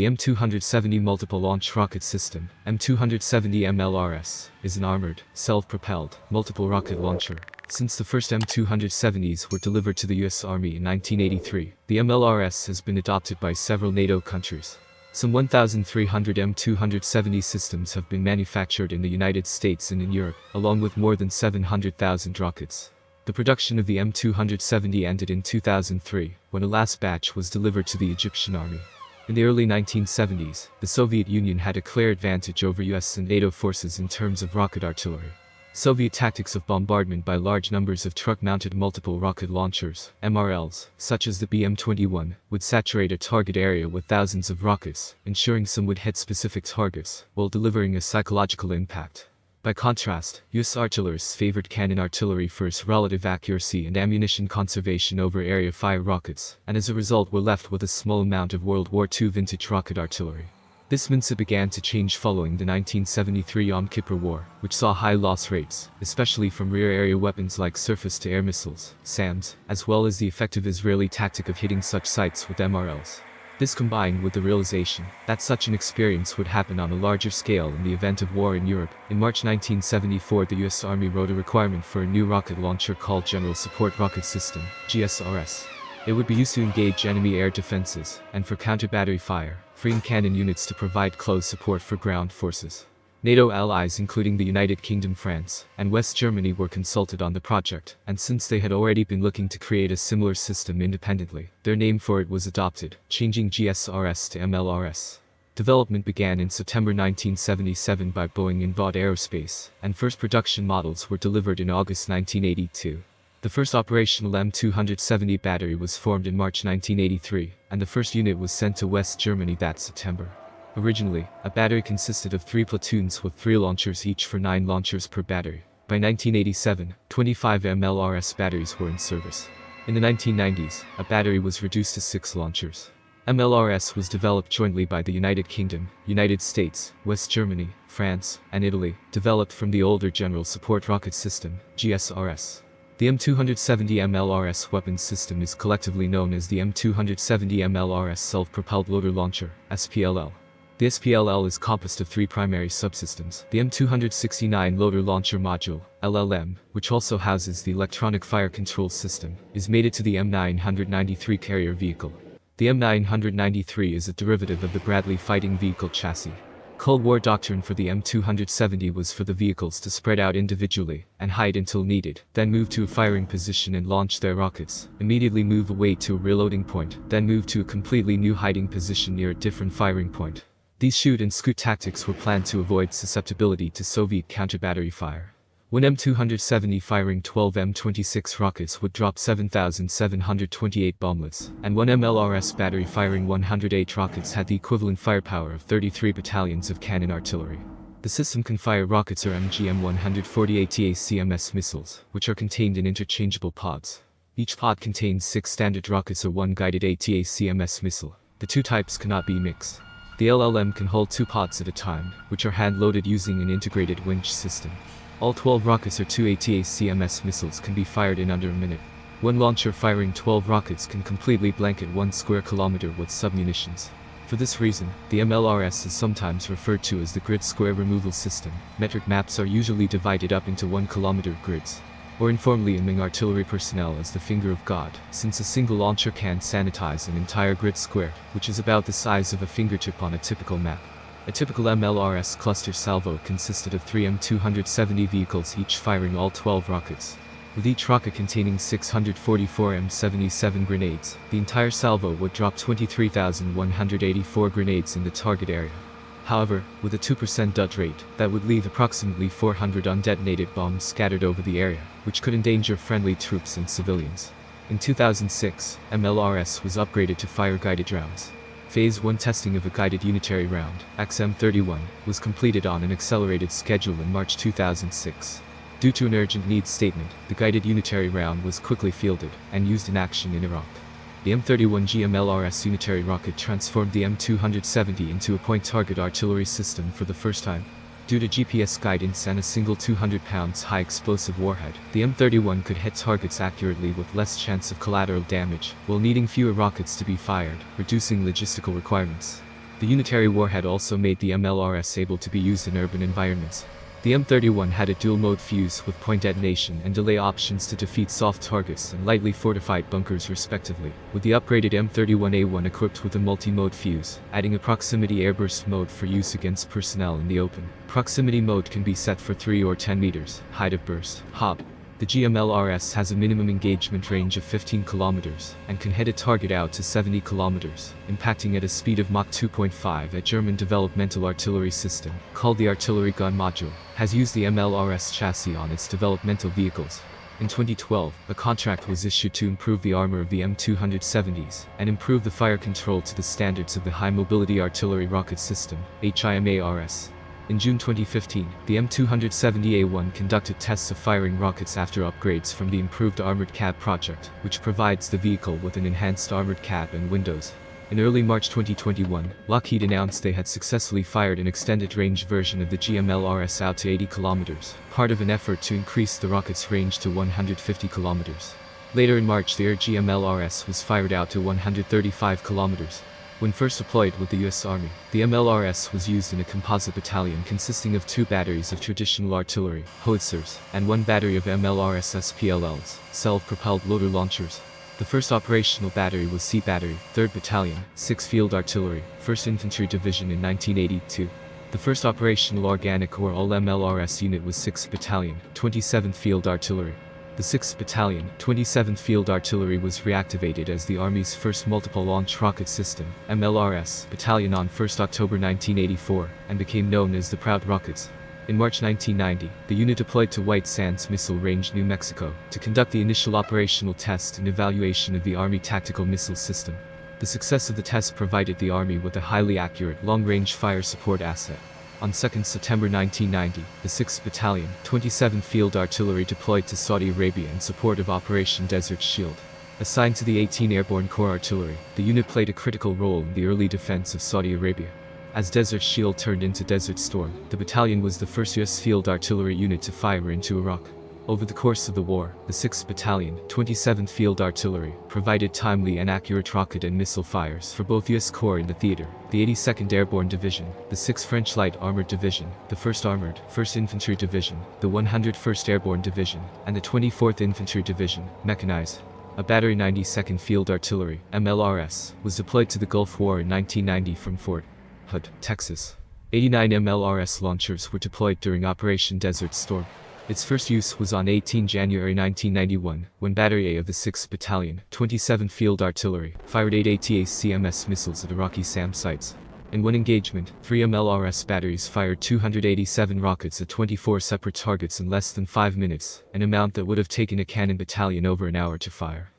The M270 Multiple Launch Rocket System, M270 MLRS, is an armored, self-propelled, multiple rocket launcher. Since the first M270s were delivered to the US Army in 1983, the MLRS has been adopted by several NATO countries. Some 1,300 M270 systems have been manufactured in the United States and in Europe, along with more than 700,000 rockets. The production of the M270 ended in 2003, when a last batch was delivered to the Egyptian army. In the early 1970s, the Soviet Union had a clear advantage over US and NATO forces in terms of rocket artillery. Soviet tactics of bombardment by large numbers of truck-mounted multiple rocket launchers, MRLs, such as the BM-21, would saturate a target area with thousands of rockets, ensuring some would hit specific targets, while delivering a psychological impact. By contrast, US artillerists favored cannon artillery for its relative accuracy and ammunition conservation over area-fire rockets, and as a result were left with a small amount of World War II vintage rocket artillery. This mindset began to change following the 1973 Yom Kippur War, which saw high loss rates, especially from rear-area weapons like surface-to-air missiles, SAMs, as well as the effective Israeli tactic of hitting such sites with MRLs. This combined with the realization that such an experience would happen on a larger scale in the event of war in Europe. In March 1974, the US Army wrote a requirement for a new rocket launcher called General Support Rocket System, GSRS. It would be used to engage enemy air defenses, and for counter-battery fire, freeing cannon units to provide close support for ground forces. NATO allies including the United Kingdom, France, and West Germany were consulted on the project, and since they had already been looking to create a similar system independently, their name for it was adopted, changing GSRS to MLRS. Development began in September 1977 by Boeing and Vought Aerospace, and first production models were delivered in August 1982. The first operational M270 battery was formed in March 1983, and the first unit was sent to West Germany that September. Originally, a battery consisted of 3 platoons with 3 launchers each for 9 launchers per battery. By 1987, 25 MLRS batteries were in service. In the 1990s, a battery was reduced to 6 launchers. MLRS was developed jointly by the United Kingdom, United States, West Germany, France, and Italy, developed from the older General Support Rocket System, GSRS. The M270 MLRS weapons system is collectively known as the M270 MLRS Self-Propelled Loader Launcher, SPLL. The SPLL is composed of 3 primary subsystems. The M269 Loader Launcher Module, LLM, which also houses the Electronic Fire Control System, is mated to the M993 carrier vehicle. The M993 is a derivative of the Bradley fighting vehicle chassis. Cold War doctrine for the M270 was for the vehicles to spread out individually and hide until needed, then move to a firing position and launch their rockets, immediately move away to a reloading point, then move to a completely new hiding position near a different firing point. These shoot and scoot tactics were planned to avoid susceptibility to Soviet counter-battery fire. One M270 firing 12 M26 rockets would drop 7,728 bomblets, and one MLRS battery firing 108 rockets had the equivalent firepower of 33 battalions of cannon artillery. The system can fire rockets or MGM-140 ATACMS missiles, which are contained in interchangeable pods. Each pod contains 6 standard rockets or 1 guided ATACMS missile. The 2 types cannot be mixed. The LLM can hold 2 pods at a time, which are hand-loaded using an integrated winch system. All 12 rockets or 2 ATACMS missiles can be fired in under a minute. One launcher firing 12 rockets can completely blanket 1 square kilometer with submunitions. For this reason, the MLRS is sometimes referred to as the grid square removal system. Metric maps are usually divided up into 1 kilometer grids, or informally among artillery personnel as the finger of God, since a single launcher can sanitize an entire grid square, which is about the size of a fingertip on a typical map. A typical MLRS cluster salvo consisted of 3 M270 vehicles each firing all 12 rockets, with each rocket containing 644 M77 grenades. The entire salvo would drop 23,184 grenades in the target area. However, with a 2% dud rate, that would leave approximately 400 undetonated bombs scattered over the area, which could endanger friendly troops and civilians. In 2006, MLRS was upgraded to fire guided rounds. Phase 1 testing of a guided unitary round, XM31, was completed on an accelerated schedule in March 2006. Due to an urgent needs statement, the guided unitary round was quickly fielded and used in action in Iraq. The M31G MLRS unitary rocket transformed the M270 into a point-target artillery system for the first time. Due to GPS guidance and a single 200 pounds high-explosive warhead, the M31 could hit targets accurately with less chance of collateral damage, while needing fewer rockets to be fired, reducing logistical requirements. The unitary warhead also made the MLRS able to be used in urban environments. The M31 had a dual-mode fuse with point detonation and delay options to defeat soft targets and lightly fortified bunkers respectively, with the upgraded M31A1 equipped with a multi-mode fuse, adding a proximity airburst mode for use against personnel in the open. Proximity mode can be set for 3 or 10 meters, height of burst, HOB. The GMLRS has a minimum engagement range of 15 kilometers and can head a target out to 70 kilometers, impacting at a speed of Mach 2.5. A German developmental artillery system, called the artillery gun module, has used the MLRS chassis on its developmental vehicles. In 2012, a contract was issued to improve the armor of the M270s and improve the fire control to the standards of the High Mobility Artillery Rocket System, HIMARS. In June 2015, the M270A1 conducted tests of firing rockets after upgrades from the improved armored cab project, which provides the vehicle with an enhanced armored cab and windows. In early March 2021, Lockheed announced they had successfully fired an extended-range version of the GMLRS out to 80 kilometers, part of an effort to increase the rocket's range to 150 kilometers. Later in March, the GMLRS was fired out to 135 kilometers. When first deployed with the US Army, the MLRS was used in a composite battalion consisting of 2 batteries of traditional artillery, howitzers, and 1 battery of MLRS SPLLs, self-propelled loader launchers. The first operational battery was C Battery, 3rd Battalion, 6th Field Artillery, 1st Infantry Division in 1982. The first operational organic or all-MLRS unit was 6th Battalion, 27th Field Artillery. The 6th Battalion, 27th Field Artillery was reactivated as the Army's first multiple launch rocket system, MLRS, battalion on 1 October 1984, and became known as the Proud Rockets. In March 1990, the unit deployed to White Sands Missile Range, New Mexico, to conduct the initial operational test and evaluation of the Army Tactical Missile System. The success of the test provided the Army with a highly accurate long-range fire support asset. On 2 September 1990, the 6th Battalion, 27th Field Artillery deployed to Saudi Arabia in support of Operation Desert Shield. Assigned to the 18 Airborne Corps Artillery, the unit played a critical role in the early defense of Saudi Arabia. As Desert Shield turned into Desert Storm, the battalion was the first US field artillery unit to fire into Iraq. Over the course of the war, the 6th Battalion, 27th Field Artillery, provided timely and accurate rocket and missile fires for both US Corps in the theater, the 82nd Airborne Division, the 6th French Light Armored Division, the 1st Armored, 1st Infantry Division, the 101st Airborne Division, and the 24th Infantry Division, mechanized. A battery 92nd Field Artillery, MLRS, was deployed to the Gulf War in 1990 from Fort Hood, Texas. 89 MLRS launchers were deployed during Operation Desert Storm. Its first use was on 18 January 1991, when Battery A of the 6th Battalion, 27th Field Artillery, fired 8 ATACMS missiles at Iraqi SAM sites. In one engagement, 3 MLRS batteries fired 287 rockets at 24 separate targets in less than 5 minutes, an amount that would have taken a cannon battalion over an hour to fire.